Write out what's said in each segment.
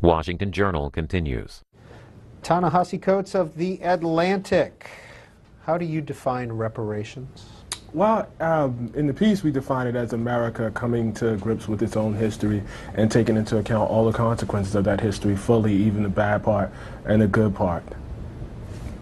Washington Journal continues. Ta-Nehisi Coates of the Atlantic. How do you define reparations? Well, in the piece we define it as America coming to grips with its own history and taking into account all the consequences of that history fully, even the bad part and the good part.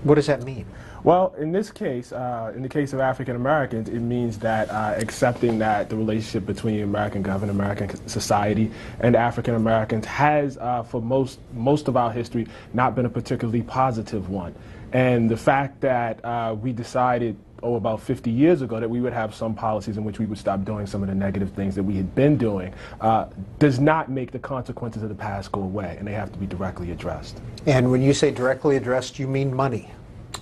What does that mean? Well, in this case, in the case of African Americans, it means that accepting that the relationship between American government, American society, and African Americans has, for most of our history, not been a particularly positive one. And the fact that we decided, about 50 years ago, that we would have some policies in which we would stop doing some of the negative things that we had been doing does not make the consequences of the past go away, and they have to be directly addressed. And when you say directly addressed, you mean money?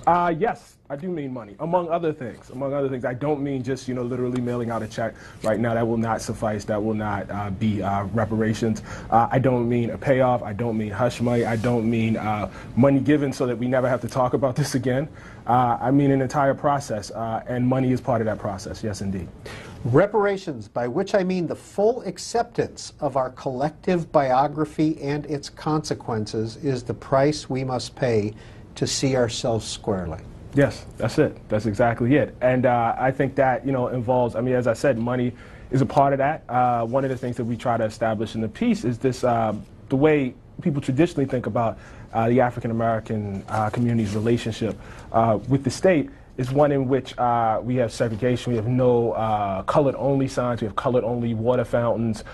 Yes, I do mean money, among other things. Among other things, I don't mean just, literally mailing out a check right now. That will not suffice. That will not be reparations. I don't mean a payoff. I don't mean hush money. I don't mean money given so that we never have to talk about this again. I mean an entire process, and money is part of that process. Yes, indeed. Reparations, by which I mean the full acceptance of our collective biography and its consequences, is the price we must pay to see ourselves squarely. Yes, that's it. That's exactly it. And I think that, involves, as I said, money is a part of that. One of the things that we try to establish in the piece is this, the way people traditionally think about the African American community's relationship with the state is one in which we have segregation. We have no colored-only signs. We have colored-only water fountains.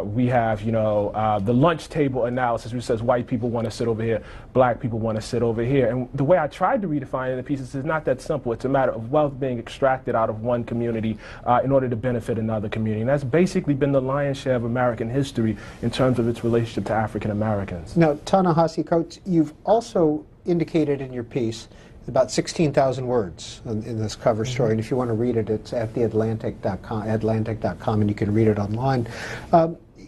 We have, the lunch table analysis, which says white people want to sit over here, black people want to sit over here. And the way I tried to redefine it in the piece is it's not that simple. It's a matter of wealth being extracted out of one community in order to benefit another community. And that's basically been the lion's share of American history in terms of its relationship to African Americans. Now, Ta-Nehisi Coates, you've also indicated in your piece about 16,000 words in this cover story, and if you want to read it, it's at the Atlantic.com, and you can read it online.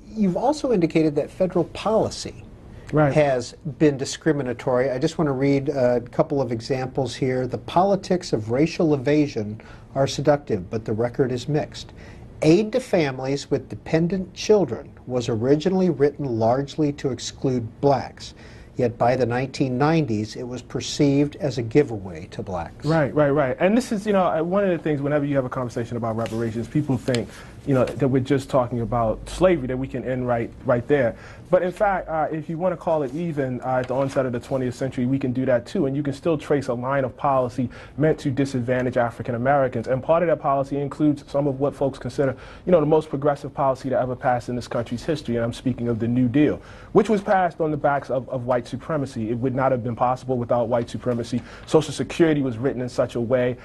You've also indicated that federal policy has been discriminatory. I just want to read a couple of examples here. The politics of racial evasion are seductive, but the record is mixed. Aid to families with dependent children was originally written largely to exclude blacks. Yet by the 1990s, it was perceived as a giveaway to blacks. Right. And this is, one of the things, whenever you have a conversation about reparations, people think, that we're just talking about slavery, that we can end right there. But in fact, if you want to call it even at the onset of the 20th century, we can do that too. And you can still trace a line of policy meant to disadvantage African Americans. And part of that policy includes some of what folks consider, the most progressive policy to ever pass in this country's history. And I'm speaking of the New Deal, which was passed on the backs of white supremacy. It would not have been possible without white supremacy. Social Security was written in such a way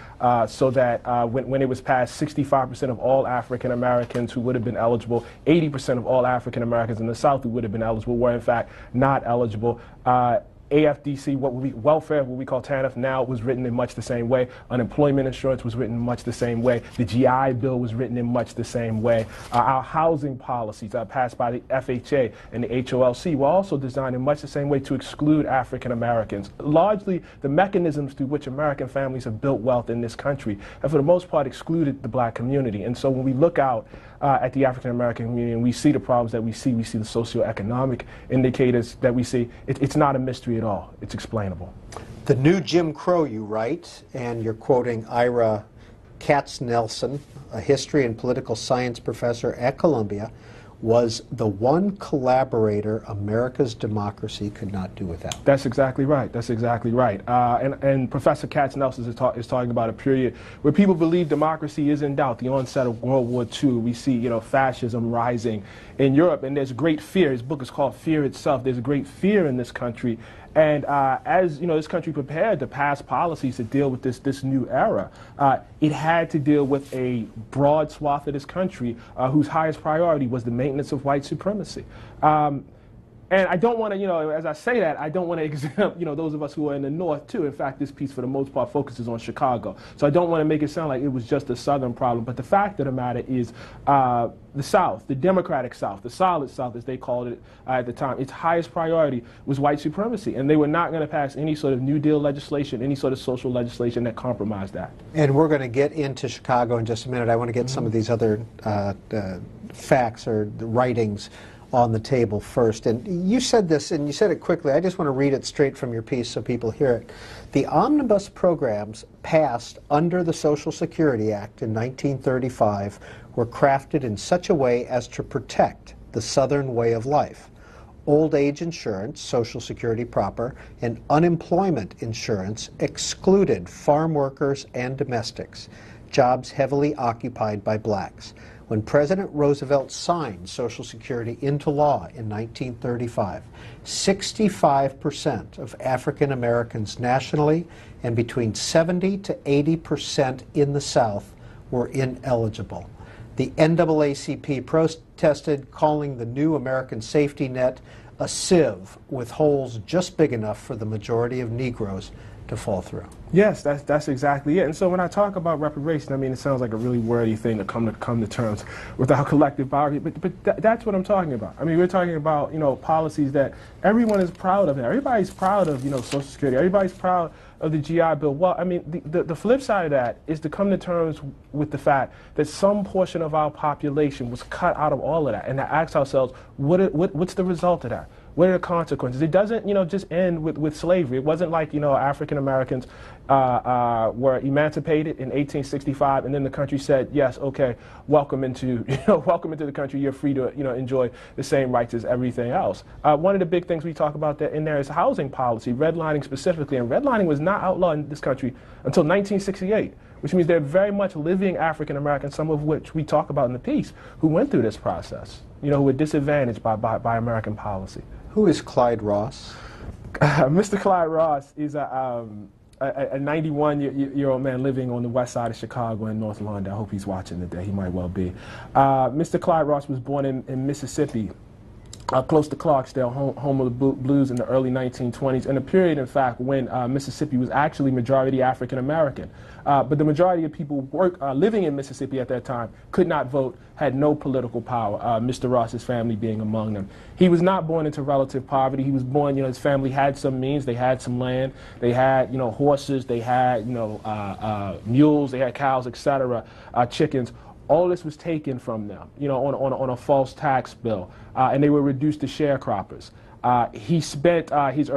so that when it was passed, 65% of all African Americans who would have been eligible, 80% of all African Americans in the South who would have been eligible were in fact not eligible. AFDC, welfare, what we call TANF now, was written in much the same way. Unemployment insurance was written in much the same way. The GI Bill was written in much the same way. Our housing policies passed by the FHA and the HOLC were also designed in much the same way to exclude African Americans. Largely, the mechanisms through which American families have built wealth in this country have, for the most part, excluded the black community. And so when we look out at the African American community and we see the problems that we see the socioeconomic indicators that we see, it's not a mystery at all. It's explainable. The New Jim Crow, you write, and you're quoting Ira Katznelson, a history and political science professor at Columbia, was the one collaborator America's democracy could not do without. That's exactly right. That's exactly right. And Professor Katznelson is talking about a period where people believe democracy is in doubt. The onset of World War II, we see fascism rising in Europe, and there's great fear. His book is called Fear Itself. There's a great fear in this country. And as this country prepared to pass policies to deal with this new era, it had to deal with a broad swath of this country whose highest priority was the maintenance of white supremacy. And I don't want to, as I say that, I don't want to exempt, those of us who are in the North, too. In fact, this piece, for the most part, focuses on Chicago. So I don't want to make it sound like it was just a Southern problem. But the fact of the matter is the South, the Democratic South, the solid South, as they called it at the time, its highest priority was white supremacy. And they were not going to pass any sort of New Deal legislation, any sort of social legislation that compromised that. And we're going to get into Chicago in just a minute. I want to get some of these other facts or the writings on the table first. And you said this, and you said it quickly. I just want to read it straight from your piece so people hear it. The omnibus programs passed under the Social Security Act in 1935 were crafted in such a way as to protect the Southern way of life. Old age insurance, Social Security proper, and unemployment insurance excluded farm workers and domestics, jobs heavily occupied by blacks. When President Roosevelt signed Social Security into law in 1935, 65% of African Americans nationally and between 70 to 80% in the South were ineligible. The NAACP protested, calling the new American safety net a sieve with holes just big enough for the majority of Negroes to fall through. Yes, that's exactly it. And so when I talk about reparation, I mean, it sounds like a really wordy thing to come to terms with our collective bargaining, but that's what I'm talking about. I mean, we're talking about, you know, policies that everyone is proud of. Everybody's proud of, you know, Social Security. Everybody's proud of the GI Bill. Well, I mean, the flip side of that is to come to terms with the fact that some portion of our population was cut out of all of that, and to ask ourselves, what's the result of that? What are the consequences? It doesn't, you know, just end with slavery. It wasn't like, you know, African Americans were emancipated in 1865, and then the country said, yes, okay, welcome into the country. You're free to, you know, enjoy the same rights as everything else. One of the big things we talk about in there is housing policy, redlining specifically, and redlining was not outlawed in this country until 1968. Which means they're very much living African Americans, some of which we talk about in the piece, who went through this process, you know, who were disadvantaged by American policy. Who is Clyde Ross? Mr. Clyde Ross is a 91-year-old man living on the west side of Chicago in North London. I hope he's watching today. He might well be. Mr. Clyde Ross was born in Mississippi, close to Clarksdale, home of the blues in the early 1920s, and a period, in fact, when Mississippi was actually majority African American. But the majority of people living in Mississippi at that time could not vote, had no political power, Mr. Ross's family being among them. He was not born into relative poverty. He was born, you know, his family had some means. They had some land. They had, you know, horses. They had, you know, mules. They had cows, etc., chickens. All this was taken from them, you know, on a false tax bill, and they were reduced to sharecroppers. He spent his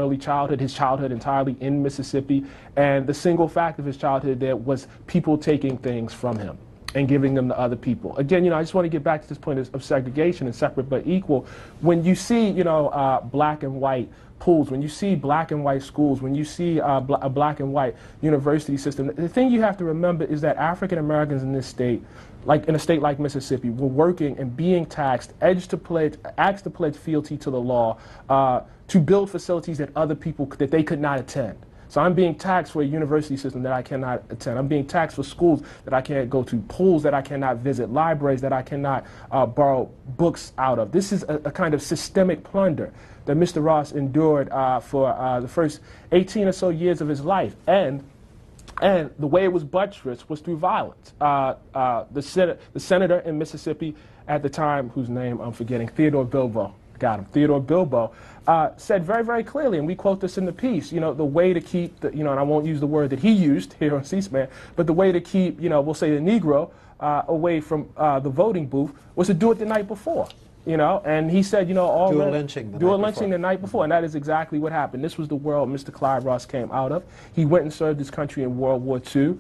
childhood entirely in Mississippi, and the single fact of his childhood there was people taking things from him and giving them to other people. Again, you know, I just want to get back to this point of segregation and separate but equal. When you see, you know, black and white pools, when you see black and white schools, when you see a black and white university system, the thing you have to remember is that African Americans in this state, like in a state like Mississippi, were working and being taxed, asked to pledge fealty to the law, to build facilities that other people that they could not attend. So I'm being taxed for a university system that I cannot attend. I'm being taxed for schools that I can't go to, pools that I cannot visit, libraries that I cannot borrow books out of. This is a kind of systemic plunder that Mr. Ross endured for the first 18 or so years of his life. And the way it was buttressed was through violence. The senator in Mississippi at the time, whose name I'm forgetting, Theodore Bilbo, said very, very clearly, and we quote this in the piece, you know, the way to keep, and I won't use the word that he used here on C-SPAN, but the way to keep, you know, we'll say the Negro away from the voting booth was to do it the night before. You know, and he said, you know, do a lynching the night before, and that is exactly what happened. This was the world Mr. Clyde Ross came out of. He went and served his country in World War II,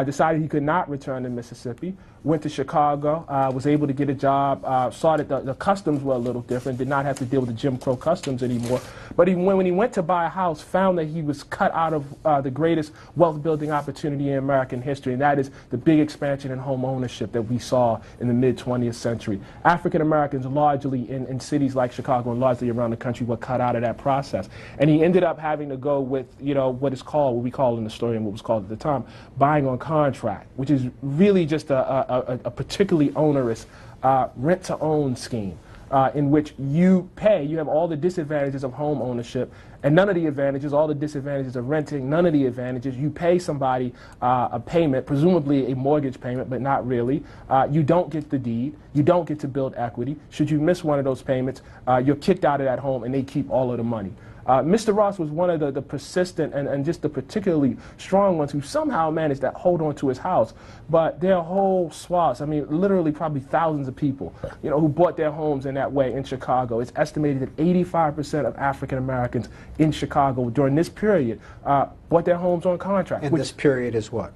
decided he could not return to Mississippi, went to Chicago, was able to get a job, saw that the customs were a little different, did not have to deal with the Jim Crow customs anymore. But when he went to buy a house, found that he was cut out of the greatest wealth-building opportunity in American history, and that is the big expansion in home ownership that we saw in the mid-20th century. African Americans largely in cities like Chicago and largely around the country were cut out of that process. And he ended up having to go with, you know, what we call in the story and what was called at the time, buying on contract, which is really just a particularly onerous rent-to-own scheme in which you have all the disadvantages of home ownership and none of the advantages, all the disadvantages of renting, none of the advantages. You pay somebody a payment, presumably a mortgage payment, but not really. You don't get the deed. You don't get to build equity. Should you miss one of those payments, you're kicked out of that home and they keep all of the money. Mr. Ross was one of the persistent and just the particularly strong ones who somehow managed to hold on to his house. But there are whole swaths, I mean, literally probably thousands of people, you know, who bought their homes in that way in Chicago. It's estimated that 85% of African Americans in Chicago during this period bought their homes on contract. And this period is what?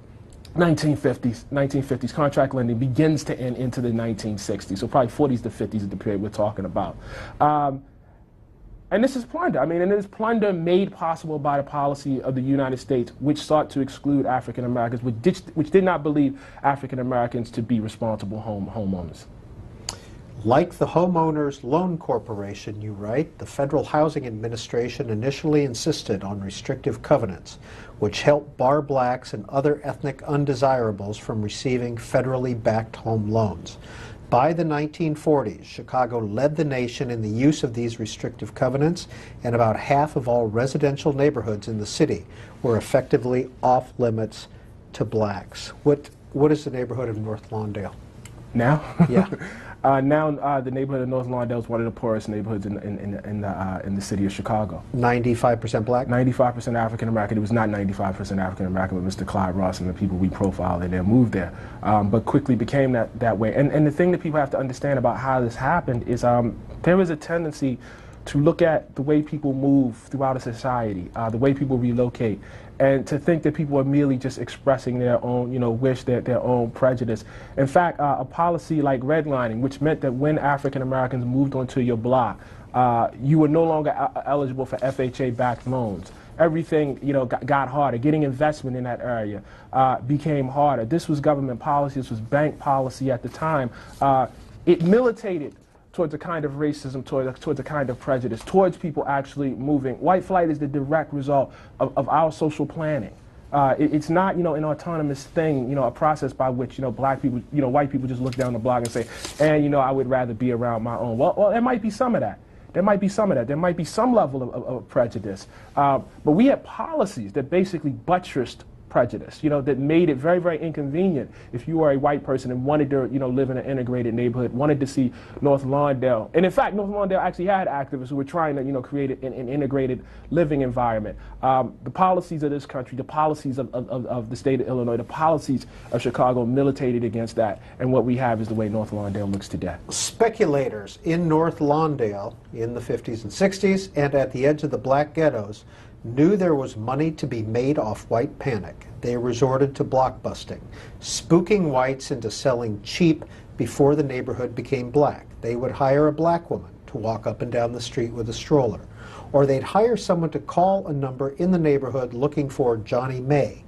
1950s. Contract lending begins to end into the 1960s, so probably 40s to 50s is the period we're talking about. And this is plunder. I mean, and it is plunder made possible by the policy of the United States, which sought to exclude African Americans, which did not believe African Americans to be responsible homeowners. Like the Homeowners Loan Corporation, you write, the Federal Housing Administration initially insisted on restrictive covenants, which helped bar blacks and other ethnic undesirables from receiving federally backed home loans. By the 1940s, Chicago led the nation in the use of these restrictive covenants, and about half of all residential neighborhoods in the city were effectively off limits to blacks. What is the neighborhood of North Lawndale? Now? Yeah. Now the neighborhood of North Lawndale is one of the poorest neighborhoods in the city of Chicago. 95% black? 95% African American. It was not 95% African American, but Mr. Clyde Ross and the people we profiled and then moved there, but quickly became that way. And the thing that people have to understand about how this happened is there is a tendency to look at the way people move throughout a society, the way people relocate, and to think that people are merely just expressing their own, wish, their own prejudice. In fact, a policy like redlining, which meant that when African Americans moved onto your block, you were no longer eligible for FHA-backed loans. Everything, got harder. Getting investment in that area became harder. This was government policy. This was bank policy at the time. It militated towards a kind of racism, towards a kind of prejudice, towards people actually moving. White flight is the direct result of our social planning. It's not, an autonomous thing, a process by which, black people, white people just look down the block and say, I would rather be around my own. Well, there might be some of that. There might be some of that. There might be some level of prejudice. But we had policies that basically buttressed prejudice, that made it very, very inconvenient if you were a white person and wanted to, live in an integrated neighborhood, wanted to see North Lawndale. And in fact, North Lawndale actually had activists who were trying to, create an integrated living environment. The policies of this country, the policies of the state of Illinois, the policies of Chicago militated against that. And what we have is the way North Lawndale looks today. Speculators in North Lawndale in the 50s and 60s and at the edge of the black ghettos knew there was money to be made off white panic. They resorted to blockbusting, spooking whites into selling cheap before the neighborhood became black. They would hire a black woman to walk up and down the street with a stroller, or they'd hire someone to call a number in the neighborhood looking for Johnny May.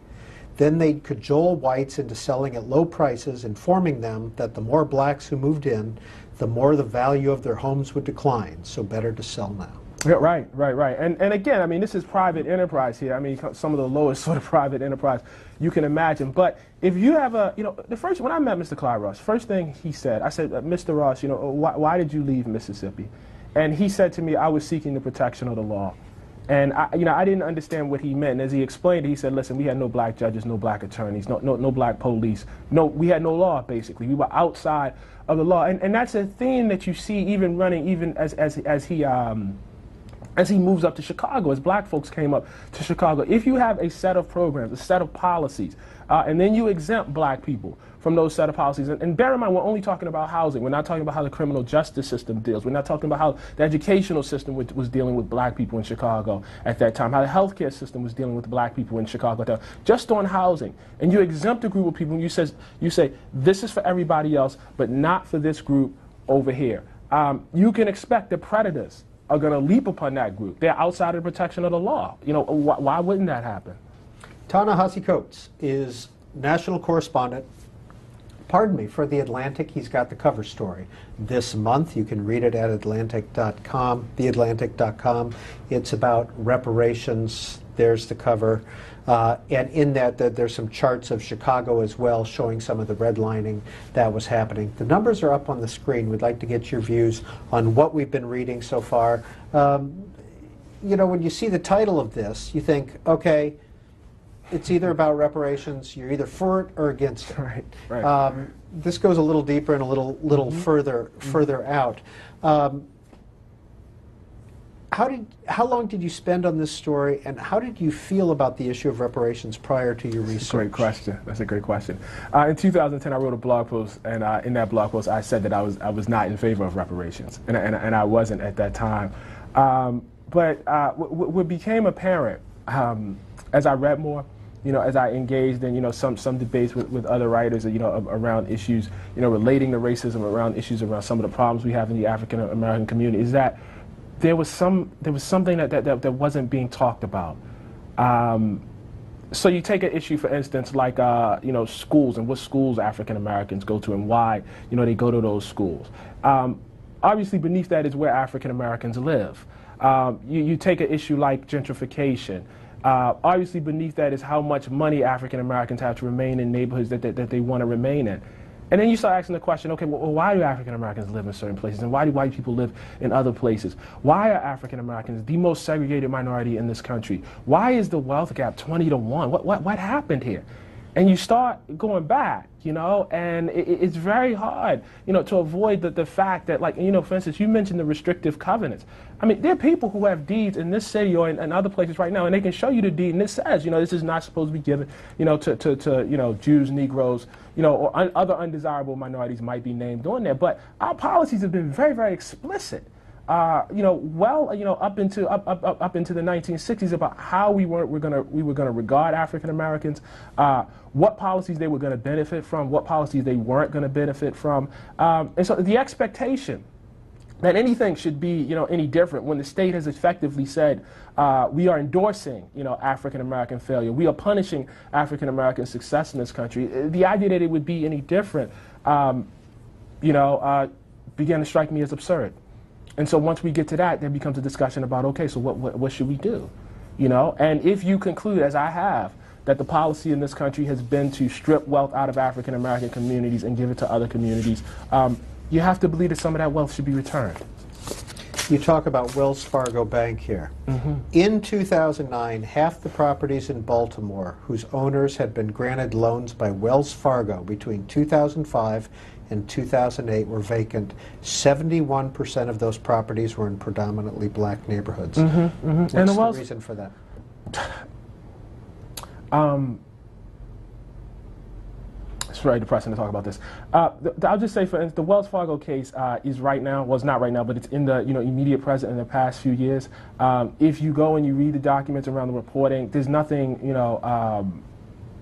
Then they'd cajole whites into selling at low prices, informing them that the more blacks who moved in, the more the value of their homes would decline, so better to sell now. Yeah, right. And again, I mean, this is private enterprise here. I mean, some of the lowest sort of private enterprise you can imagine. But if you have when I met Mr. Clyde Ross, first thing he said, I said, Mr. Ross, why did you leave Mississippi? And he said to me, I was seeking the protection of the law. And I didn't understand what he meant. And as he explained it, he said, listen, we had no black judges, no black attorneys, no black police. We had no law, basically. We were outside of the law. And that's a theme that you see even running, even as he moves up to Chicago, as black folks came up to Chicago. If you have a set of programs, a set of policies, and then you exempt black people from those set of policies, and bear in mind, we're only talking about housing. We're not talking about how the criminal justice system deals. We're not talking about how the educational system was dealing with black people in Chicago at that time, how the healthcare system was dealing with black people in Chicago at that time. Just on housing. And you exempt a group of people, and you say, this is for everybody else, but not for this group over here. You can expect the predators are going to leap upon that group. They're outside of the protection of the law. Why wouldn't that happen? Ta-Nehisi Coates is national correspondent, for the Atlantic. He's got the cover story this month. You can read it at Atlantic.com, theatlantic.com. It's about reparations. There's the cover. And in that, there's some charts of Chicago as well, showing some of the redlining that was happening. The numbers are up on the screen. We'd like to get your views on what we've been reading so far. When you see the title of this, you think, okay, it's either about reparations, you're either for it or against it. Right. This goes a little deeper and a little further out. How long did you spend on this story, and how did you feel about the issue of reparations prior to your research? That's a great question. That's a great question. In 2010, I wrote a blog post, and in that blog post, I said that I was not in favor of reparations, and I wasn't at that time. But what became apparent as I read more, as I engaged in, some debates with other writers, around issues, relating to racism, around issues around some of the problems we have in the African American community, is that there was something that wasn't being talked about. So you take an issue, for instance, like schools, and what schools African Americans go to and why they go to those schools. Obviously, beneath that is where African Americans live. You take an issue like gentrification. Obviously, beneath that is how much money African Americans have to remain in neighborhoods that they want to remain in. And then you start asking the question, okay, well, why do African Americans live in certain places, and why do white people live in other places? Why are African Americans the most segregated minority in this country? Why is the wealth gap 20 to 1? What happened here? And you start going back, and it's very hard, to avoid the fact that, like, for instance, you mentioned the restrictive covenants. I mean, there are people who have deeds in this city or in other places right now, and they can show you the deed, and it says, this is not supposed to be given, to Jews, Negroes, or other undesirable minorities might be named on there. But our policies have been very, very explicit. Up into the 1960s about how we were gonna regard African Americans, what policies they were gonna benefit from, what policies they weren't gonna benefit from, and so the expectation that anything should be any different when the state has effectively said we are endorsing African American failure, we are punishing African American success in this country. The idea that it would be any different, began to strike me as absurd. And so once we get to that, there becomes a discussion about, okay, so what should we do? And if you conclude, as I have, that the policy in this country has been to strip wealth out of African American communities and give it to other communities, you have to believe that some of that wealth should be returned. You talk about Wells Fargo Bank here. Mm-hmm. In 2009, half the properties in Baltimore whose owners had been granted loans by Wells Fargo between 2005 and 2008 were vacant. 71% of those properties were in predominantly black neighborhoods. Mm-hmm, mm-hmm. What's the reason for that? It's very depressing to talk about this. I'll just say, for instance, the Wells Fargo case is right now, well, it's not right now, but it's in the immediate present in the past few years. If you go and you read the documents around the reporting, there's nothing,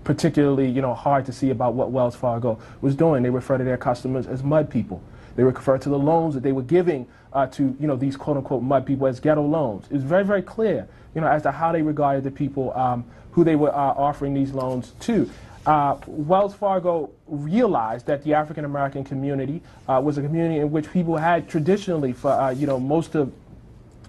particularly, hard to see about what Wells Fargo was doing. They refer to their customers as mud people. They refer to the loans that they were giving to, these quote-unquote mud people as ghetto loans. It was very, very clear, as to how they regarded the people who they were offering these loans to. Wells Fargo realized that the African American community was a community in which people had traditionally, for most of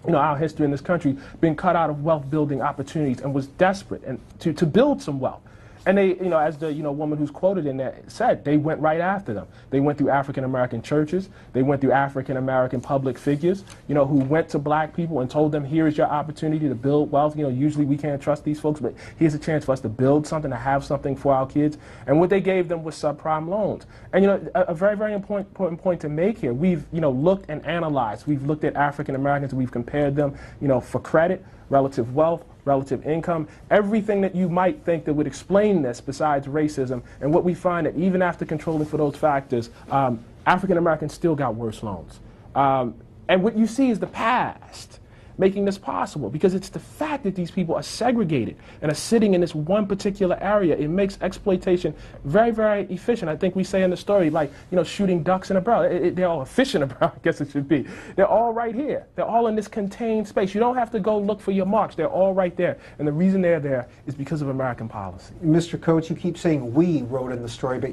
our history in this country, been cut out of wealth building opportunities, and was desperate and to build some wealth. And they, as the woman who's quoted in there said, they went right after them. They went through African American churches. They went through African American public figures, who went to black people and told them, here is your opportunity to build wealth. Usually we can't trust these folks, but here's a chance for us to build something, to have something for our kids. And what they gave them was subprime loans. And a very, very important point to make here. We've looked and analyzed. We've looked at African Americans. We've compared them, for credit, relative wealth, relative income, everything that you might think that would explain this besides racism. And what we find that even after controlling for those factors, African Americans still got worse loans. And what you see is the past making this possible, because it's the fact that these people are segregated and are sitting in this one particular area. It makes exploitation very, very efficient. I think we say in the story, like, shooting ducks in a barrel. They're all a fish in a barrel, I guess it should be. They're all right here. They're all in this contained space. You don't have to go look for your marks. They're all right there. And the reason they're there is because of American policy. Mr. Coates, you keep saying we wrote in the story, but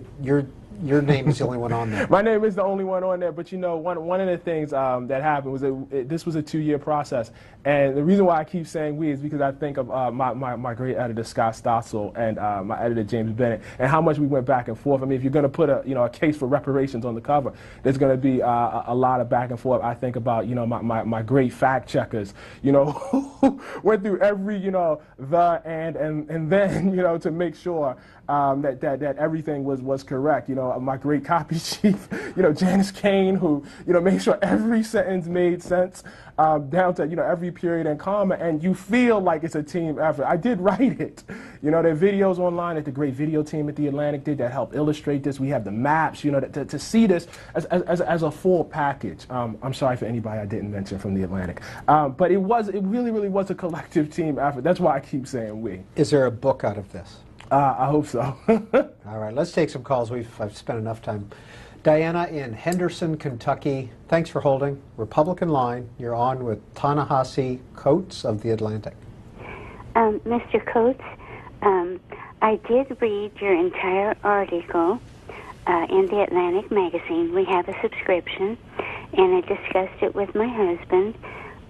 your name is the only one on there. My name is the only one on there, but one of the things that happened was this was a 2-year process. And the reason why I keep saying we is because I think of my great editor, Scott Stossel, and my editor, James Bennett, and how much we went back and forth. I mean, if you're going to put a case for reparations on the cover, there's going to be a lot of back and forth. I think about, my great fact checkers, who went through every, the and then, to make sure that everything was correct. You know, my great copy chief, you know, Janice Kane, who, you know, made sure every sentence made sense, down to, you know, every period and comma, and you feel like it's a team effort. I did write it. You know, there are videos online that the great video team at the Atlantic did that helped illustrate this. We have the maps, you know, to see this as a full package. I'm sorry for anybody I didn't mention from the Atlantic. But it really was a collective team effort. That's why I keep saying we. Is there a book out of this? I hope so. All right, let's take some calls. I've spent enough time. Diana in Henderson, Kentucky. Thanks for holding. Republican Line. You're on with Ta-Nehisi Coates of the Atlantic. Mr. Coates, I did read your entire article in the Atlantic magazine. We have a subscription, and I discussed it with my husband.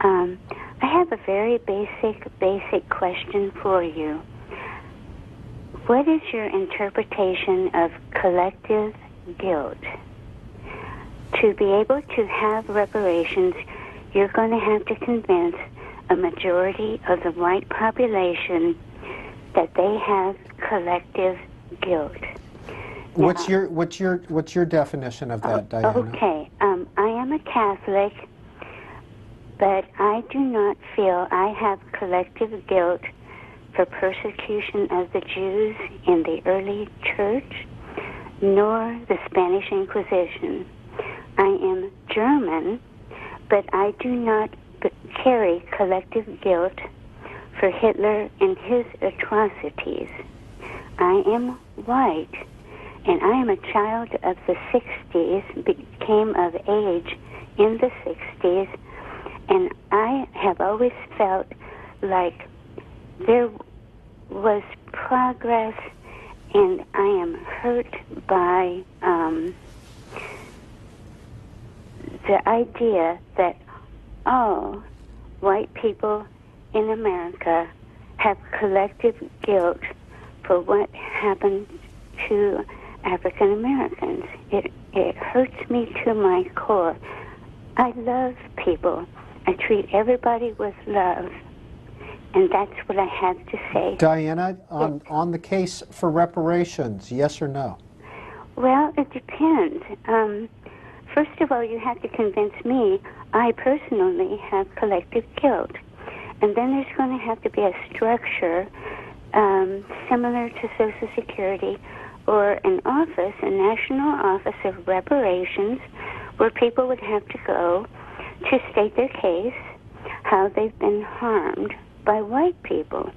I have a very basic question for you. What is your interpretation of collective guilt? To be able to have reparations, you're going to have to convince a majority of the white population that they have collective guilt. Now, What's your definition of that, Diana? Okay, I am a Catholic, but I do not feel I have collective guilt for persecution of the Jews in the early church, nor the Spanish Inquisition. I am German, but I do not carry collective guilt for Hitler and his atrocities. I am white, and I am a child of the 60s, became of age in the 60s, and I have always felt like there was progress, and I am hurt by the idea that all white people in America have collective guilt for what happened to African Americans. It hurts me to my core. I love people. I treat everybody with love. And that's what I have to say. Diana, on the case for reparations, yes or no? Well, it depends. First of all, you have to convince me I personally have collective guilt. And then there's going to have to be a structure similar to Social Security or an office, a national office of reparations, where people would have to go to state their case, how they've been harmed by white people.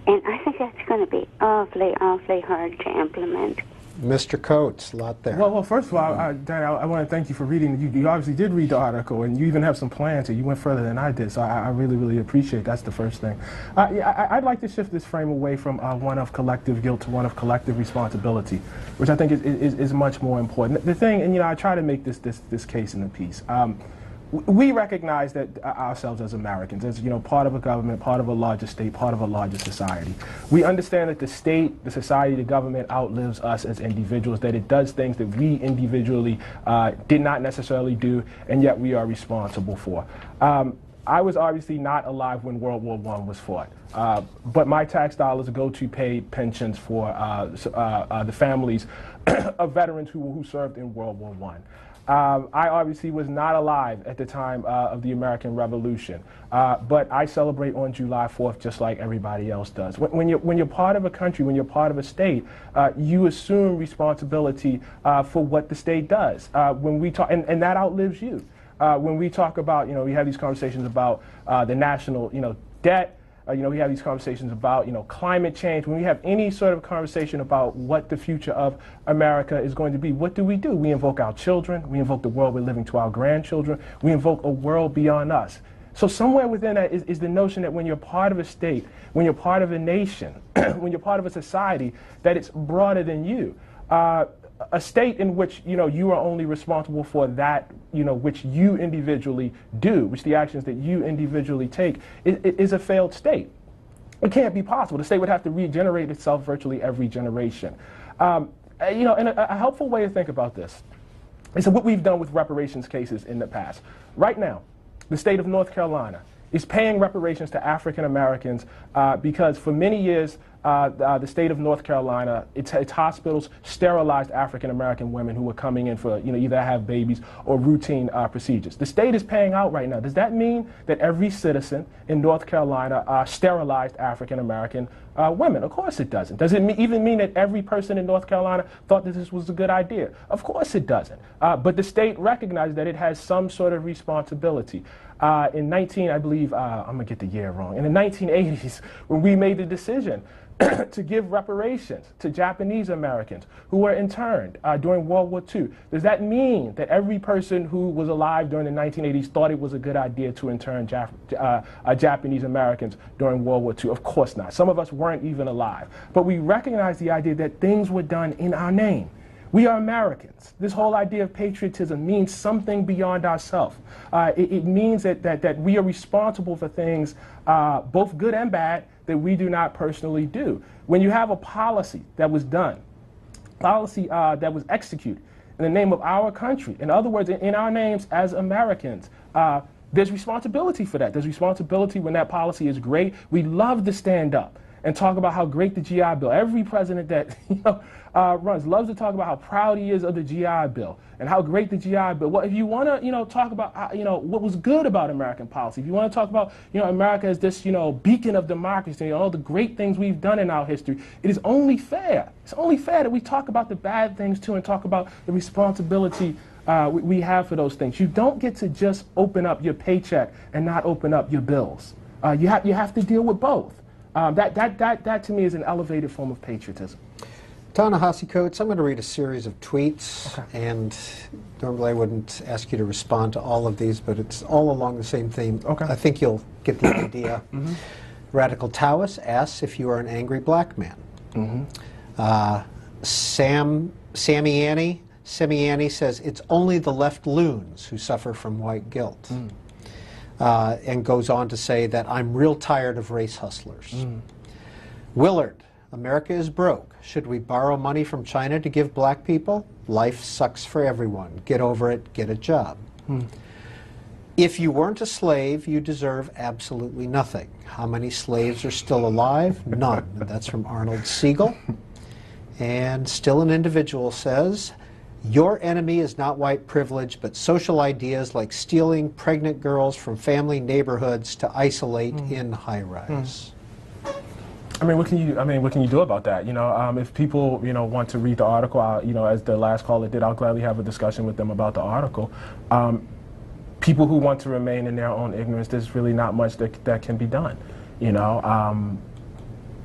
And I think that's going to be awfully hard to implement. Mr. Coates, a lot there. Well, first of all, Dan, I want to thank you for reading. You obviously did read the article, and you even have some plans here. You went further than I did, so I really appreciate that's the first thing. I'd like to shift this frame away from one of collective guilt to one of collective responsibility, which I think is much more important. The thing, and I try to make this case in the piece. We recognize that ourselves as Americans, as part of a government, part of a larger state, part of a larger society. We understand that the state, the society, the government outlives us as individuals, that it does things that we individually did not necessarily do, and yet we are responsible for. I was obviously not alive when World War I was fought, but my tax dollars go to pay pensions for the families of veterans who served in World War I. I obviously was not alive at the time of the American Revolution, but I celebrate on July 4th just like everybody else does. When you're part of a country, when you're part of a state, you assume responsibility for what the state does. When we talk, and that outlives you. When we talk about, we have these conversations about the national, debt. We have these conversations about, climate change. When we have any sort of conversation about what the future of America is going to be, what do? We invoke our children. We invoke the world we're living to our grandchildren. We invoke a world beyond us. So somewhere within that is the notion that when you're part of a state, when you're part of a nation, when you're part of a society, that it's broader than you. A state in which you are only responsible for that which you individually do, which the actions that you individually take, is a failed state. It can't be possible. The state would have to regenerate itself virtually every generation. And a helpful way to think about this is what we've done with reparations cases in the past. Right now, the state of North Carolina is paying reparations to African Americans because for many years the state of North Carolina, its hospitals sterilized African-American women who were coming in for, either have babies or routine procedures. The state is paying out right now. Does that mean that every citizen in North Carolina sterilized African-American women? Of course it doesn't. Does it even mean that every person in North Carolina thought that this was a good idea? Of course it doesn't. But the state recognized that it has some sort of responsibility. In I believe, I'm going to get the year wrong, in the 1980s, when we made the decision to give reparations to Japanese Americans who were interned during World War II. Does that mean that every person who was alive during the 1980s thought it was a good idea to intern Japanese Americans during World War II? Of course not. Some of us weren't even alive. But we recognize the idea that things were done in our name. We are Americans. This whole idea of patriotism means something beyond ourselves. It means that we are responsible for things, both good and bad, that we do not personally do. When you have a policy that was done, policy that was executed in the name of our country, in other words, in our names as Americans, there's responsibility for that. There's responsibility when that policy is great. We love to stand up and talk about how great the GI Bill. Every president that runs loves to talk about how proud he is of the GI Bill and how great the GI Bill. Well, if you want to, talk about, what was good about American policy, if you want to talk about, America as this, beacon of democracy, all the great things we've done in our history, it is only fair. It's only fair that we talk about the bad things too and talk about the responsibility we have for those things. You don't get to just open up your paycheck and not open up your bills. You have to deal with both. That to me is an elevated form of patriotism. Ta-Nehisi Coates, I'm going to read a series of tweets, okay. And normally I wouldn't ask you to respond to all of these, but it's all along the same theme. Okay. I think you'll get the idea. Mm-hmm. Radical Taoist asks if you are an angry black man. Mm-hmm. Semiani says it's only the left loons who suffer from white guilt. Mm. And goes on to say that I'm real tired of race hustlers. Mm. Willard, America is broke. Should we borrow money from China to give black people? Life sucks for everyone. Get over it, get a job. Mm. If you weren't a slave, you deserve absolutely nothing. How many slaves are still alive? None. That's from Arnold Siegel. And still an individual says, your enemy is not white privilege, but social ideas like stealing pregnant girls from family neighborhoods to isolate in high-rise. What can you do about that? If people, want to read the article, as the last caller did, I'll gladly have a discussion with them about the article. People who want to remain in their own ignorance, there's really not much that can be done.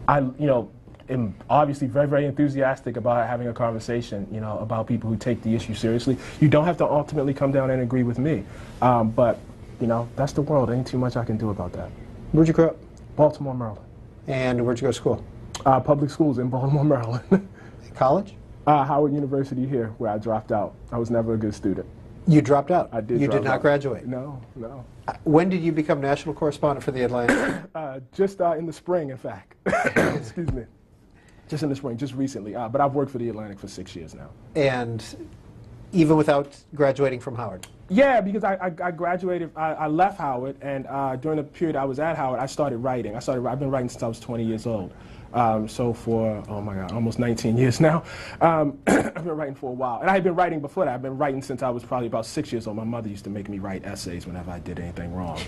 I'm obviously very, very enthusiastic about having a conversation, about people who take the issue seriously. You don't have to ultimately come down and agree with me, but that's the world. Ain't too much I can do about that. Where'd you grow up? Baltimore, Maryland. And where'd you go to school? Public schools in Baltimore, Maryland. College? Howard University here, where I dropped out. I was never a good student. You dropped out? I did. You did not graduate? No. When did you become national correspondent for the Atlantic? Just in the spring, in fact. Excuse me. Just in the spring, just recently. But I've worked for the Atlantic for 6 years now. And even without graduating from Howard? Yeah, because I graduated, I left Howard, and during the period I was at Howard, I started writing. I've been writing since I was 20 years old. So for, oh my God, almost 19 years now. I've been writing for a while. And I had been writing before that. I've been writing since I was probably about 6 years old. My mother used to make me write essays whenever I did anything wrong.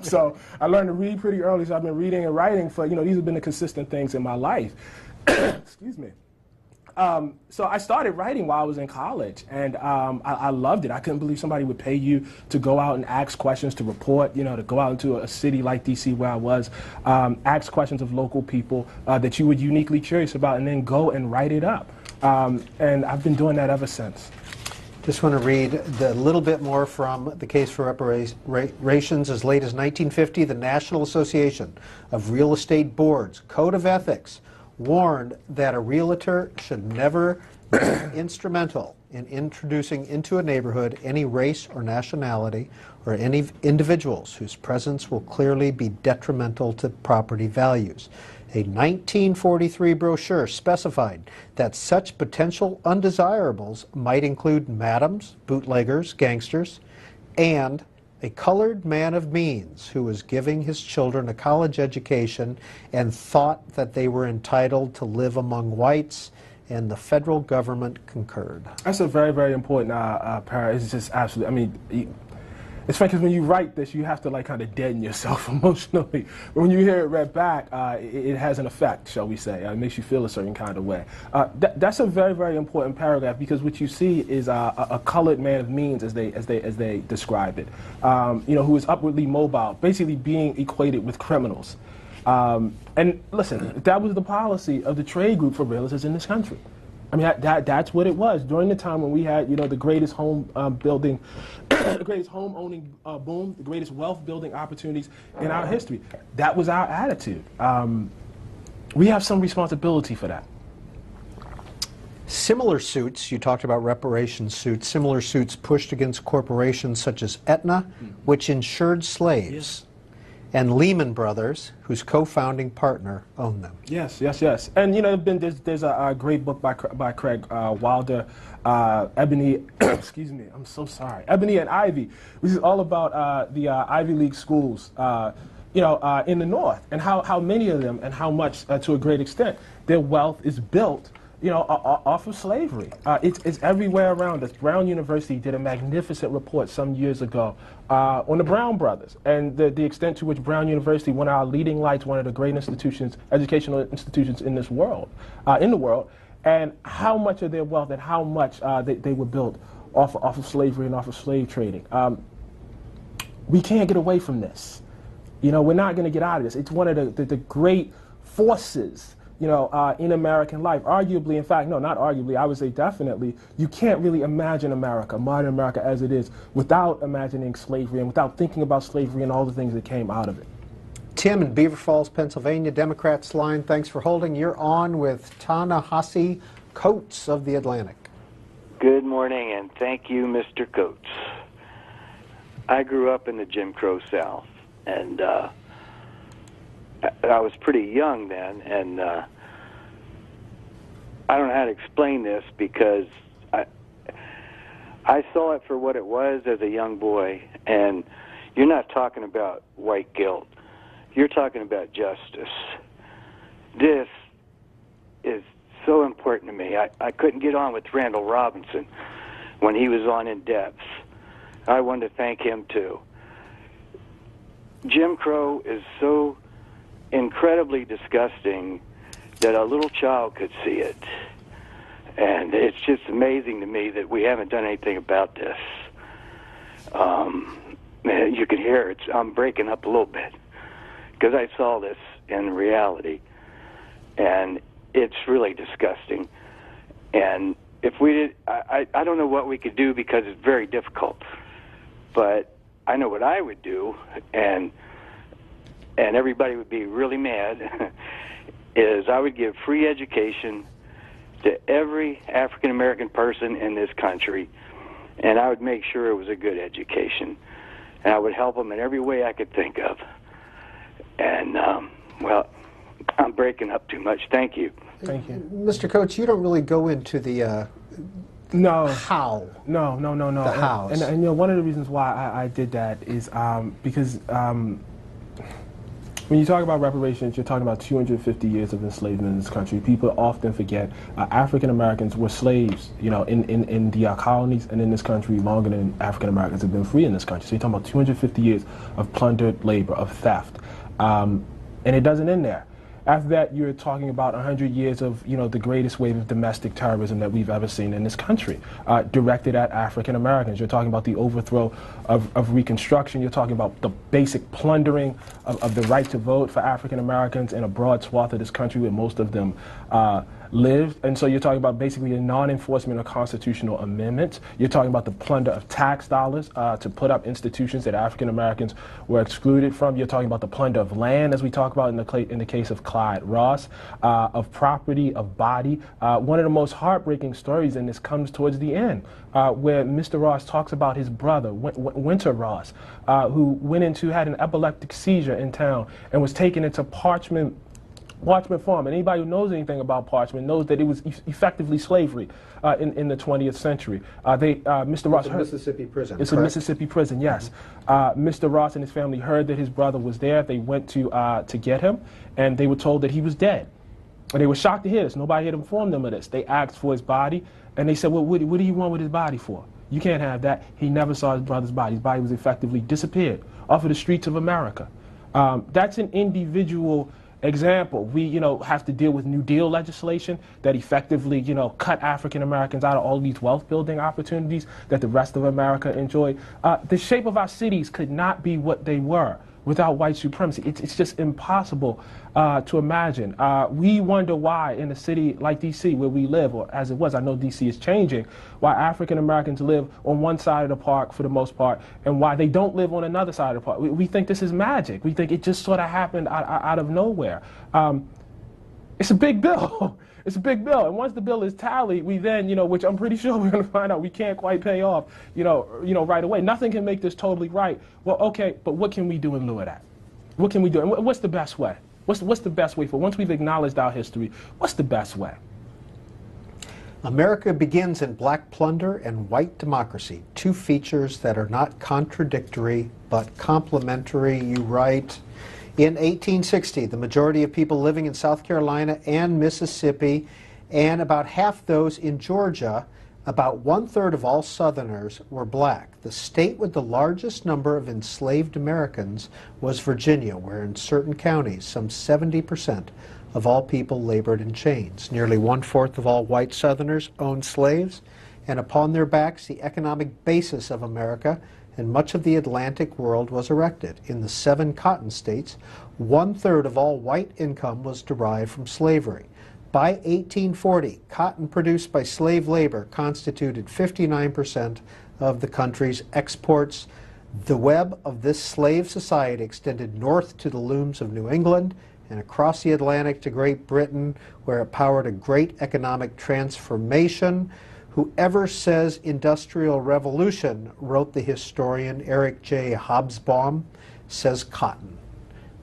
So I learned to read pretty early, so I've been reading and writing for, these have been the consistent things in my life. Excuse me. So I started writing while I was in college, and I loved it. I couldn't believe somebody would pay you to go out and ask questions, to report, to go out into a city like D.C. where I was, ask questions of local people that you were uniquely curious about, and then go and write it up. And I've been doing that ever since. Just want to read a little bit more from the case for reparations. As late as 1950, the National Association of Real Estate Boards Code of Ethics warned that a realtor should never be instrumental in introducing into a neighborhood any race or nationality or any individuals whose presence will clearly be detrimental to property values. A 1943 brochure specified that such potential undesirables might include madams, bootleggers, gangsters, and a colored man of means who was giving his children a college education and thought that they were entitled to live among whites, and the federal government concurred. That's a very, very important part. It's just absolutely, I mean, it's funny because when you write this, you have to like kind of deaden yourself emotionally. But when you hear it read back, it has an effect, shall we say. It makes you feel a certain kind of way. That's a very, very important paragraph, because what you see is a colored man of means, as they described it, you know, who is upwardly mobile, basically being equated with criminals. And listen, that was the policy of the trade group for realtors in this country. I mean, that's what it was during the time when we had, you know, the greatest home building, the greatest home owning boom, the greatest wealth building opportunities in our history. That was our attitude. We have some responsibility for that. Similar suits, you talked about reparations suits, similar suits pushed against corporations such as Aetna, which insured slaves. Yes. And Lehman Brothers, whose co-founding partner owned them. Yes, yes, yes. And you know, there's a great book by Craig Wilder, Ebony, excuse me, I'm so sorry, Ebony and Ivy, which is all about the Ivy League schools, you know, in the North, and how many of them and how much, to a great extent, their wealth is built, you know, off of slavery. It's everywhere around us. Brown University did a magnificent report some years ago on the Brown brothers, and the extent to which Brown University, one of our leading lights, one of the great institutions, educational institutions in this world, in the world, and how much of their wealth and how much they were built off of slavery and off of slave trading. We can't get away from this. You know, we're not going to get out of this. It's one of the great forces, you know, in American life. Arguably, in fact, no, not arguably, I would say definitely, you can't really imagine America, modern America as it is, without imagining slavery and without thinking about slavery and all the things that came out of it. Tim in Beaver Falls, Pennsylvania, Democrats line, thanks for holding. You're on with Ta-Nehisi Coates of the Atlantic. Good morning, and thank you, Mr. Coates. I grew up in the Jim Crow South, and I was pretty young then, and I don't know how to explain this, because I saw it for what it was as a young boy, and you're not talking about white guilt. You're talking about justice. This is so important to me. I couldn't get on with Randall Robinson when he was on In Depth. I wanted to thank him, too. Jim Crow is so incredibly disgusting that a little child could see it. And it's just amazing to me that we haven't done anything about this. You can hear it. I'm breaking up a little bit, because I saw this in reality, and it's really disgusting. And if we did, I don't know what we could do, because it's very difficult. But I know what I would do, and everybody would be really mad, is I would give free education to every African-American person in this country, and I would make sure it was a good education. And I would help them in every way I could think of. And, well, I'm breaking up too much. Thank you. Thank you. Mr. Coates, you don't really go into the No. how. No. The hows. And you know, one of the reasons why I did that is because when you talk about reparations, you're talking about 250 years of enslavement in this country. People often forget African Americans were slaves, you know, in the colonies and in this country longer than African Americans have been free in this country. So you're talking about 250 years of plundered labor, of theft, and it doesn't end there. After that, you're talking about 100 years of, you know, the greatest wave of domestic terrorism that we've ever seen in this country, directed at African Americans. You're talking about the overthrow of Reconstruction. You're talking about the basic plundering of the right to vote for African Americans in a broad swath of this country where most of them lived. And so you're talking about basically a non-enforcement of constitutional amendments. You're talking about the plunder of tax dollars to put up institutions that African Americans were excluded from. You're talking about the plunder of land, as we talk about in the case of Clyde Ross, of property, of body. One of the most heartbreaking stories in this comes towards the end, where Mr. Ross talks about his brother, Winter Ross, who had an epileptic seizure in town and was taken into Parchman Parchment farm. And anybody who knows anything about parchment knows that it was effectively slavery in the 20th century. Mr. Ross It's a Mississippi prison. It's correct? a Mississippi prison, yes. Mr. Ross and his family heard that his brother was there. They went to get him, and they were told that he was dead. And they were shocked to hear this. Nobody had informed them of this. They asked for his body, and they said, well, what do you want with his body for? You can't have that. He never saw his brother's body. His body was effectively disappeared off of the streets of America. That's an individual example. We, have to deal with New Deal legislation that effectively, cut African Americans out of all these wealth building opportunities that the rest of America enjoyed. The shape of our cities could not be what they were without white supremacy. It's just impossible to imagine. We wonder why in a city like D.C. where we live, or as it was, I know D.C. is changing, why African Americans live on one side of the park for the most part, and why they don't live on another side of the park. We think this is magic. We think it just sort of happened out of nowhere. It's a big bill. It's a big bill, and once the bill is tallied, we then, which I'm pretty sure we're going to find out we can't quite pay off, right away. Nothing can make this totally right. Well, okay, but what can we do in lieu of that? What can we do? And what's the best way? What's the best way for, once we've acknowledged our history, what's the best way? America begins in black plunder and white democracy, two features that are not contradictory but complementary. You write, in 1860, the majority of people living in South Carolina and Mississippi, and about half those in Georgia, about 1/3 of all Southerners were black. The state with the largest number of enslaved Americans was Virginia, where in certain counties, some 70% of all people labored in chains. Nearly 1/4 of all white Southerners owned slaves, and upon their backs the economic basis of America and much of the Atlantic world was erected. In the 7 cotton states, 1/3 of all white income was derived from slavery. By 1840, cotton produced by slave labor constituted 59% of the country's exports. The web of this slave society extended north to the looms of New England and across the Atlantic to Great Britain, where it powered a great economic transformation. Whoever says industrial revolution, wrote the historian Eric J. Hobsbawm, says cotton.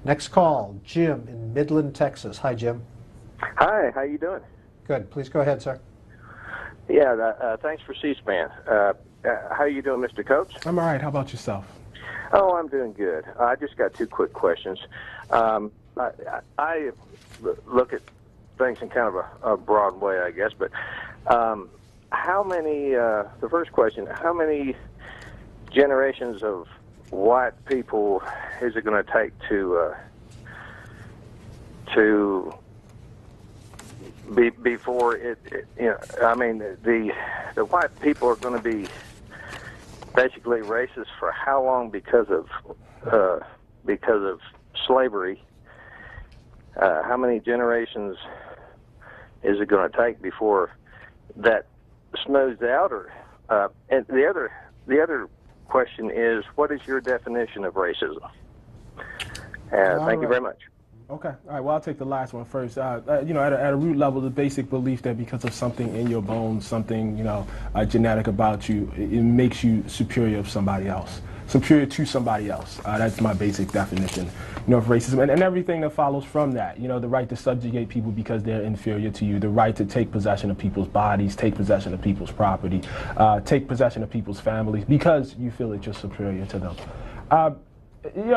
Next call, Jim in Midland, Texas. Hi, Jim. Hi, how you doing? Good. Please go ahead, sir. Yeah, thanks for C-SPAN. How you doing, Mr. Coates? I'm all right. How about yourself? Oh, I'm doing good. I just got 2 quick questions. I look at things in kind of a broad way, I guess, but how many, the first question, how many generations of white people is it going to take to before it, I mean, the white people are going to be basically racist for how long because of slavery? How many generations is it going to take before that smooths out? Or and the other question is, what is your definition of racism? Thank you very much. Okay. All right. Well, I'll take the last one first. At a root level, the basic belief that because of something in your bones, something, genetic about you, it makes you superior to somebody else. That's my basic definition, of racism. And everything that follows from that, the right to subjugate people because they're inferior to you, the right to take possession of people's bodies, take possession of people's property, take possession of people's families because you feel that you're superior to them.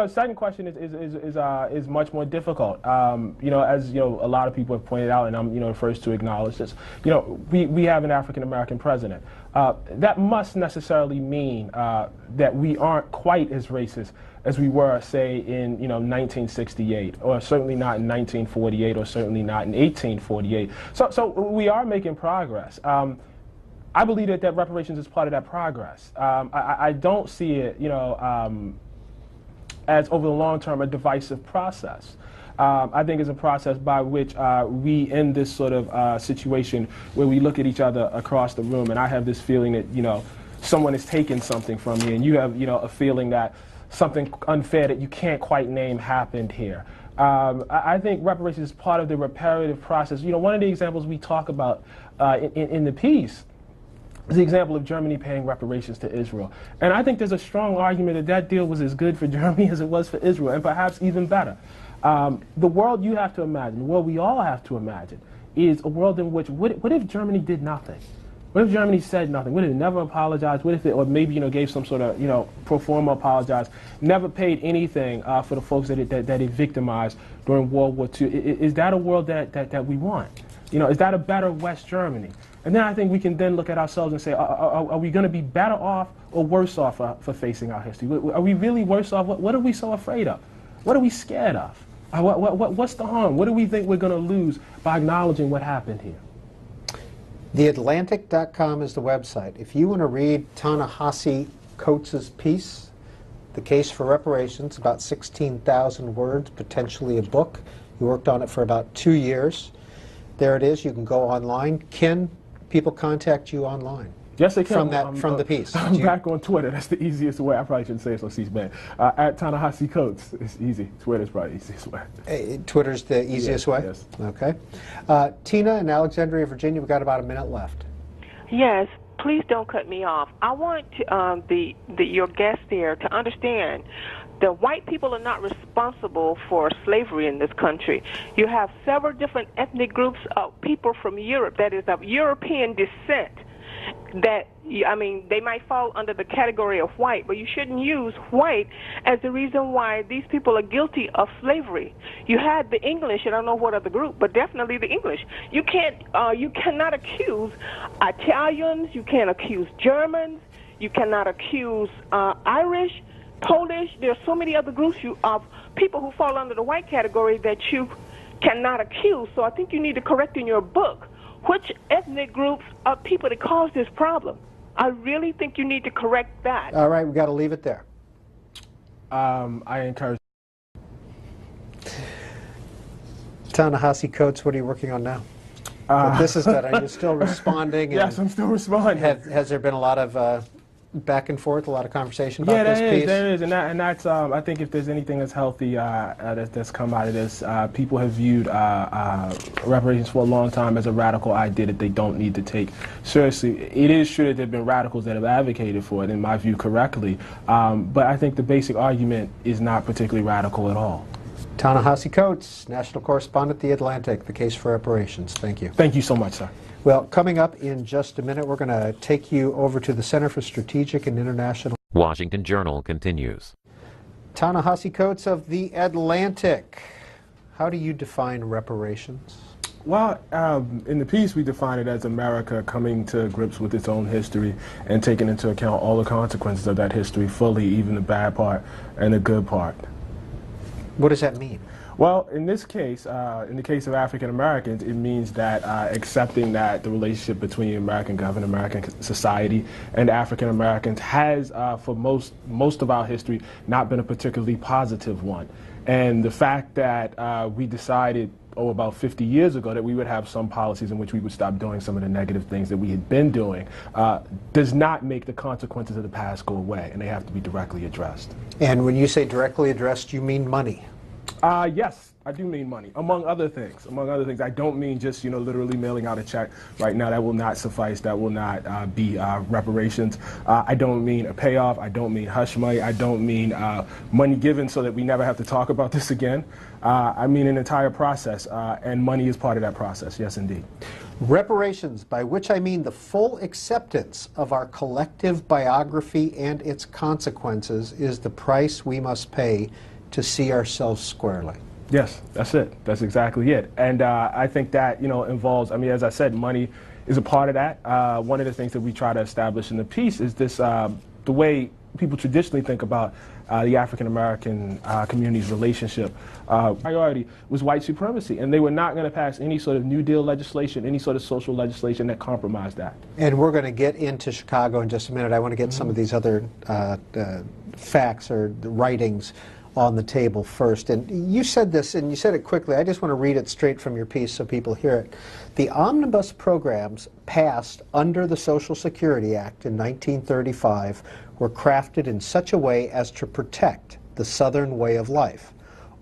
Second question is much more difficult. As a lot of people have pointed out, and I'm the first to acknowledge this. We have an African American president. That must necessarily mean that we aren't quite as racist as we were, say, in 1968, or certainly not in 1948, or certainly not in 1848. So we are making progress. I believe that reparations is part of that progress. I don't see it, as over the long term a divisive process. I think it's a process by which we end this sort of situation where we look at each other across the room, and I have this feeling that someone is taking something from me, and you have a feeling that something unfair that you can't quite name happened here. I think reparations is part of the reparative process. One of the examples we talk about in the piece is the example of Germany paying reparations to Israel. And I think there's a strong argument that deal was as good for Germany as it was for Israel, and perhaps even better. The world you have to imagine, the world we all have to imagine, is a world in which, what if Germany did nothing? What if Germany said nothing? What if it never apologized? What if it, or maybe, gave some sort of, pro forma apologize, never paid anything for the folks that it victimized during World War II? Is that a world that we want? Is that a better West Germany? And then I think we can then look at ourselves and say, are we going to be better off or worse off for facing our history? Are we really worse off? What are we so afraid of? What are we scared of? What's the harm? What do we think we're going to lose by acknowledging what happened here? TheAtlantic.com is the website. If you want to read Ta-Nehisi Coates' piece, The Case for Reparations, about 16,000 words, potentially a book. He worked on it for about 2 years. There it is. You can go online. Can people contact you online? Yes, they can. From the piece. I'm back on Twitter. That's the easiest way. I probably shouldn't say it so C-SPAN. At Ta-Nehisi Coates. It's easy. Twitter's probably the easiest way. Twitter's the easiest way? Yes. Okay. Tina in Alexandria, Virginia, we've got about a minute left. Yes. Please don't cut me off. I want your guest there to understand that white people are not responsible for slavery in this country. You have several different ethnic groups of people from Europe, that is of European descent, that, they might fall under the category of white, but you shouldn't use white as the reason why these people are guilty of slavery. You had the English, and I don't know what other group, but definitely the English. You cannot accuse Italians, you can't accuse Germans, you cannot accuse Irish, Polish. There are so many other groups of people who fall under the white category that you cannot accuse. So I think you need to correct in your book which ethnic groups are people that cause this problem. I really think you need to correct that. All right, we've got to leave it there. I encourage. Ta-Nehisi Coates, what are you working on now? This is good. Are you still responding? Yes, I'm still responding. Has there been a lot of back and forth, a lot of conversation about this piece? Yeah, there is, and that's. I think if there's anything that's healthy that's come out of this, people have viewed reparations for a long time as a radical idea that they don't need to take seriously. It is true that there have been radicals that have advocated for it, in my view, correctly, but I think the basic argument is not particularly radical at all. Ta-Nehisi Coates, national correspondent, The Atlantic, The Case for Reparations. Thank you. Thank you so much, sir. Well, coming up in just a minute, we're going to take you over to the Center for Strategic and International. Washington Journal continues. Ta-Nehisi Coates of The Atlantic. How do you define reparations? Well, in the piece we define it as America coming to grips with its own history and taking into account all the consequences of that history fully, even the bad part and the good part. What does that mean? Well, in this case, in the case of African Americans, it means that accepting that the relationship between American government, American society, and African Americans has, for most of our history, not been a particularly positive one. And the fact that we decided, about 50 years ago, that we would have some policies in which we would stop doing some of the negative things that we had been doing, does not make the consequences of the past go away, and they have to be directly addressed. And when you say directly addressed, you mean money? Yes, I do mean money, among other things. Among other things, I don't mean just, literally mailing out a check right now. That will not suffice. That will not be reparations. I don't mean a payoff. I don't mean hush money. I don't mean money given so that we never have to talk about this again. I mean an entire process, and money is part of that process. Yes, indeed. Reparations, by which I mean the full acceptance of our collective biography and its consequences, is the price we must pay to see ourselves squarely. Yes, that's it. That's exactly it. And I think that, involves, as I said, money is a part of that. One of the things that we try to establish in the piece is this, the way people traditionally think about the African-American community's relationship. Priority was white supremacy, and they were not going to pass any sort of New Deal legislation, any sort of social legislation that compromised that. And we're going to get into Chicago in just a minute. I want to get some of these other facts or writings on the table first. And you said this, and you said it quickly. I just want to read it straight from your piece so people hear it. The omnibus programs passed under the Social Security Act in 1935 were crafted in such a way as to protect the Southern way of life.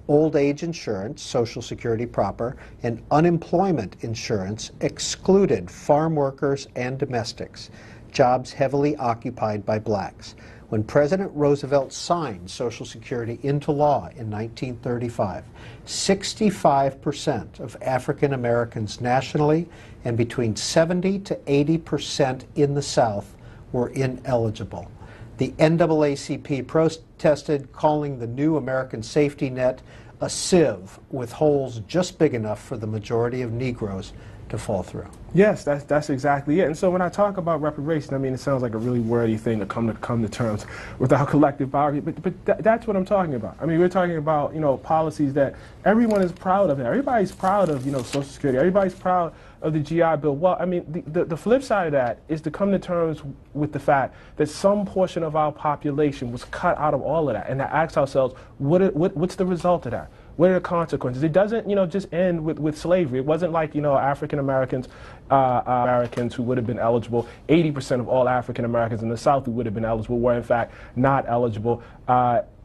Old age insurance, Social Security proper, and unemployment insurance excluded farm workers and domestics, jobs heavily occupied by blacks. When President Roosevelt signed Social Security into law in 1935, 65% of African Americans nationally and between 70 to 80% in the South were ineligible. The NAACP protested, calling the new American safety net a sieve with holes just big enough for the majority of Negroes to fall through. Yes, that's exactly it. And so when I talk about reparation, I mean, it sounds like a really wordy thing to come to terms with our collective biography, but that's what I'm talking about. I mean, we're talking about, you know, policies that everyone is proud of. Everybody's proud of, you know, Social Security. Everybody's proud of the GI Bill. Well, I mean, the flip side of that is to come to terms with the fact that some portion of our population was cut out of all of that, and to ask ourselves, what's the result of that? What are the consequences? It doesn't, you know, just end with slavery. It wasn't like, you know, African Americans who would have been eligible. 80% of all African Americans in the South who would have been eligible were in fact not eligible.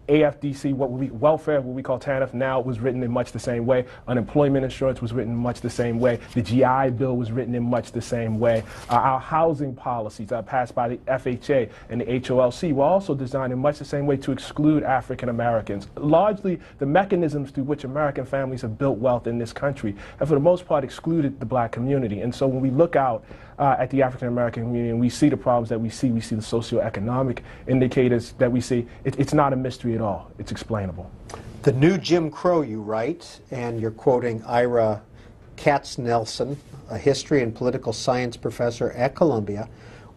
AFDC, welfare, what we call TANF now, was written in much the same way. Unemployment insurance was written in much the same way. The GI Bill was written in much the same way. Our housing policies passed by the FHA and the HOLC were also designed in much the same way to exclude African Americans. Largely, the mechanisms through which American families have built wealth in this country have for the most part excluded the black community. And so when we look out at the African American community and we see the problems that we see the socioeconomic indicators that we see, it's not a mystery at all. It's explainable. The new Jim Crow, you write, and you're quoting Ira Katznelson, a history and political science professor at Columbia,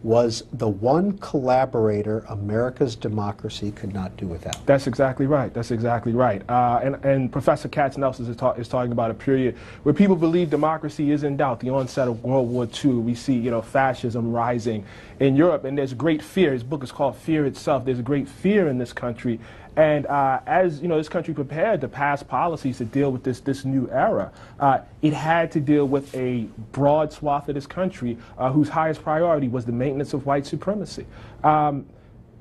was the one collaborator America's democracy could not do without. That's exactly right. That's exactly right. And Professor Katznelson is talking about a period where people believe democracy is in doubt. The onset of World War II, we see, you know, fascism rising in Europe, and there's great fear. His book is called Fear Itself. There's great fear in this country. And as you know, this country prepared to pass policies to deal with this new era, it had to deal with a broad swath of this country whose highest priority was the maintenance of white supremacy.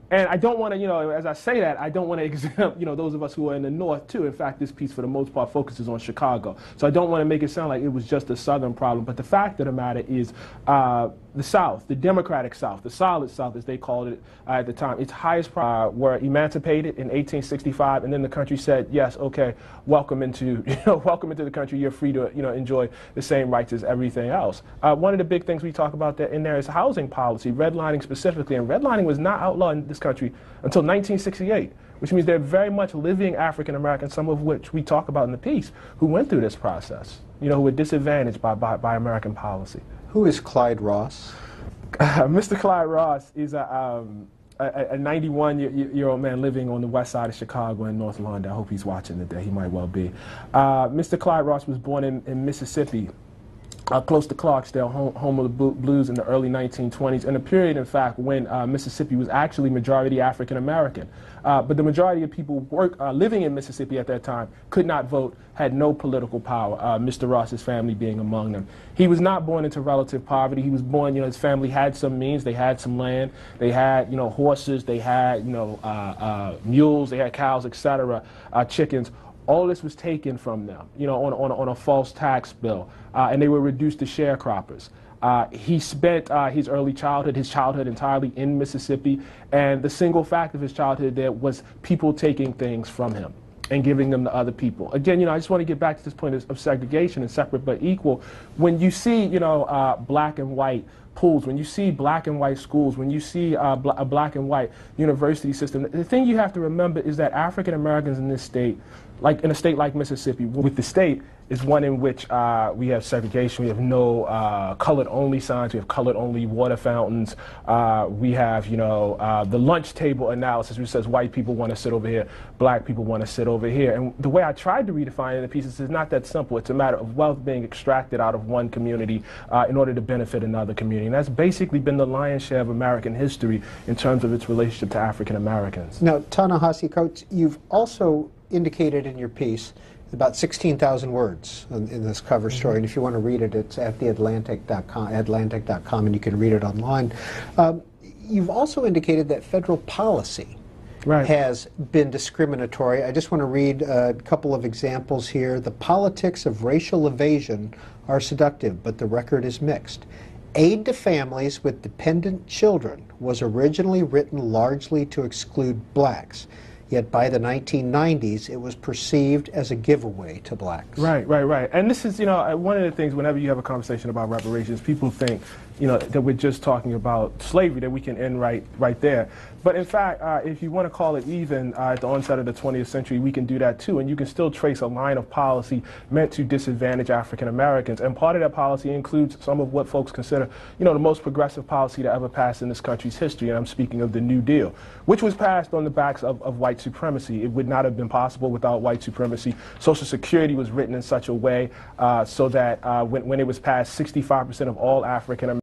And I don't want to, you know, as I say that, I don't want to exempt, you know, those of us who are in the North, too. In fact, this piece, for the most part, focuses on Chicago. So I don't want to make it sound like it was just a Southern problem. But the fact of the matter is the South, the Democratic South, the solid South, as they called it at the time, its highest were emancipated in 1865, and then the country said, yes, okay, welcome into the country. You're free to, you know, enjoy the same rights as everything else. One of the big things we talk about in there is housing policy, redlining specifically, and redlining was not outlawed in this country until 1968, which means they're very much living African Americans, some of which we talk about in the piece, who went through this process, you know, who were disadvantaged by American policy. Who is Clyde Ross? Mr. Clyde Ross is a 91-year-old man living on the west side of Chicago in North London. I hope he's watching today. He might well be. Mr. Clyde Ross was born in Mississippi, close to Clarksdale, home of the blues in the early 1920s, in a period, in fact, when Mississippi was actually majority African American. But the majority of people living in Mississippi at that time could not vote, had no political power, Mr. Ross's family being among them. He was not born into relative poverty. He was born, you know, his family had some means. They had some land. They had, you know, horses. They had, you know, mules. They had cows, etc., chickens. All this was taken from them, you know, on a false tax bill, and they were reduced to sharecroppers. He spent his childhood entirely in Mississippi, and the single fact of his childhood there was people taking things from him and giving them to other people. Again, you know, I just want to get back to this point of segregation and separate but equal. When you see, you know, black and white pools, when you see black and white schools, when you see a black and white university system, the thing you have to remember is that African Americans in this state, like in a state like Mississippi, with the state, is one in which we have segregation. We have no colored-only signs. We have colored-only water fountains. We have, you know, the lunch table analysis, which says white people want to sit over here, black people want to sit over here. And the way I tried to redefine it in the pieces is not that simple. It's a matter of wealth being extracted out of one community in order to benefit another community. And that's basically been the lion's share of American history in terms of its relationship to African Americans. Now, Ta-Nehisi Coates, you've also indicated in your piece about 16,000 words in this cover story, and if you want to read it, it's at the Atlantic.com, and you can read it online. You've also indicated that federal policy has been discriminatory. I just want to read a couple of examples here. The politics of racial evasion are seductive, but the record is mixed. Aid to families with dependent children was originally written largely to exclude blacks. Yet by the 1990s, it was perceived as a giveaway to blacks. Right. And this is, one of the things whenever you have a conversation about reparations, people think, that we're just talking about slavery, that we can end right there. But in fact, if you want to call it even at the onset of the 20th century, we can do that too. And you can still trace a line of policy meant to disadvantage African Americans. And part of that policy includes some of what folks consider, the most progressive policy to ever pass in this country's history. And I'm speaking of the New Deal, which was passed on the backs of white supremacy. It would not have been possible without white supremacy. Social Security was written in such a way so that when it was passed, 65% of all African Americans